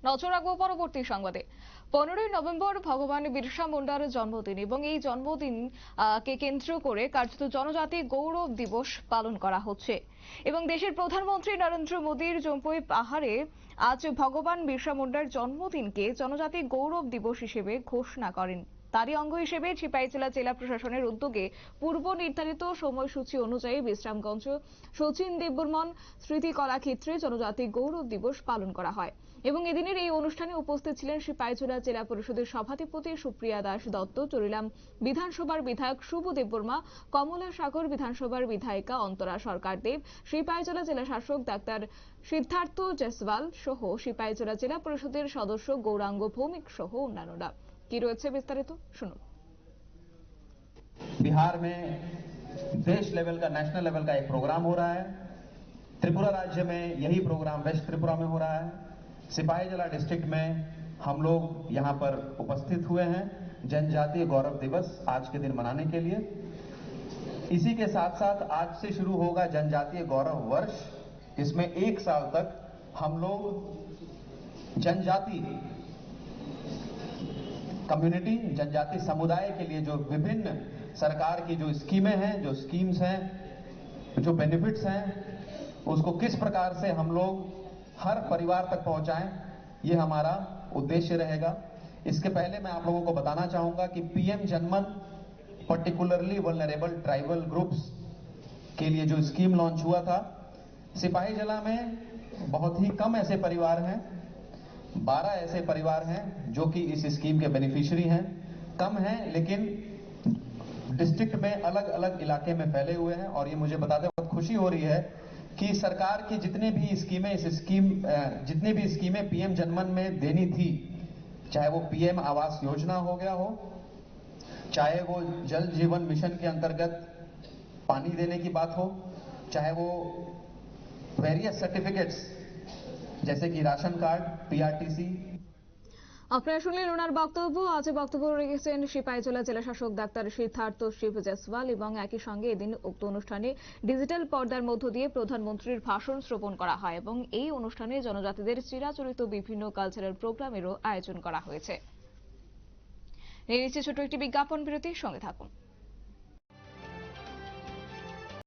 নজর রাখবো পরবর্তী সংবাদে। 15ই নভেম্বর ভগবান বিরসা মুন্ডার জন্মদিন এবং এই জন্মদিন কে কেন্দ্র করে কার্যত জনজাতি গৌরব দিবস পালন করা হচ্ছে এবং দেশের প্রধানমন্ত্রী নরেন্দ্র মোদীর জম্পুই পাহাড়ে আজ ভগবান বিরসা মুন্ডার জন্মদিনকে জনজাতি গৌরব দিবস হিসেবে ঘোষণা করেন। তারই অঙ্গ হিসেবে সিপাহীজলা জেলা প্রশাসনের উদ্যোগে পূর্ব নির্ধারিত সময়সূচি অনুযায়ী বিশ্রামগঞ্জ শচীন দেববর্মন স্মৃতি কলাক্ষেত্রে জনজাতি গৌরব দিবস পালন করা হয় এবং এদিনের এই অনুষ্ঠানে উপস্থিত ছিলেন সিপাহীজলা জেলা পরিষদের সভাধিপতি সুপ্রিয়া দাস দত্ত, চরিলাম বিধানসভার বিধায়ক শুভ দেববর্মা, কমলা সাগর বিধানসভার বিধায়িকা অন্তরা সরকার দেব, সিপাহীজলা জেলা শাসক ডাক্তার সিদ্ধার্থ জয়সওয়াল সহ সিপাহীজলা জেলা পরিষদের সদস্য গৌরাঙ্গ ভৌমিক সহ অন্যান্যরা। কি রয়েছে বিস্তারিত শুনুন। बिहार में देश लेवल का, नेशनल लेवल का एक प्रोग्राम हो रहा है। त्रिपुरा राज्य में यही प्रोग्राम वेस्ट त्रिपुरा में हो रहा है। सिपाहीजला डिस्ट्रिक्ट में हम लोग यहां पर उपस्थित हुए हैं जनजातीय गौरव दिवस आज के दिन मनाने के लिए। इसी के साथ साथ आज से शुरू होगा जनजातीय गौरव वर्ष। इसमें 1 साल तक हम लोग जनजाति कम्युनिटी, जनजाति समुदाय के लिए जो विभिन्न सरकार की जो स्कीमें हैं, जो स्कीम्स हैं, जो बेनिफिट्स हैं, उसको किस प्रकार से हम लोग हर परिवार तक पहुंचाएं, ये हमारा उद्देश्य रहेगा। इसके पहले मैं आप लोगों को बताना चाहूंगा कि पीएम जनमन पर्टिकुलरली वल्नरेबल ट्राइबल ग्रुप्स के लिए जो स्कीम लॉन्च हुआ था, सिपाहीजला में बहुत ही कम ऐसे परिवार हैं, 12 ऐसे परिवार हैं जो कि इस स्कीम के बेनिफिशियरी हैं। कम हैं लेकिन डिस्ट्रिक्ट में अलग अलग इलाके में फैले हुए हैं और ये मुझे बताते वक्त खुशी हो रही है कि सरकार की जितनी भी स्कीमें पीएम जनमन में देनी थी, चाहे वो पीएम आवास योजना हो गया हो, चाहे वो जल जीवन मिशन के अंतर्गत पानी देने की बात हो, चाहे वो वेरियस सर्टिफिकेट्स जैसे कि राशन कार्ड, पीआरटीसी। আপনারা শুনলেন ওনার বক্তব্য। আজ বক্তব্য রেখেছেন সিপাহীজলা জেলা শাসক ডাক্তার সিদ্ধার্থ শিব জয়সওয়াল এবং একই সঙ্গে এদিন উক্ত অনুষ্ঠানে ডিজিটাল পর্দার মধ্য দিয়ে প্রধানমন্ত্রীর ভাষণ শ্রবণ করা হয় এবং এই অনুষ্ঠানে জনজাতিদের চিরাচরিত বিভিন্ন কালচারাল প্রোগ্রামেরও আয়োজন করা হয়েছে। নিয়ে নিচ্ছে ছোট একটি বিজ্ঞাপন বিরতি, সঙ্গে থাকুন।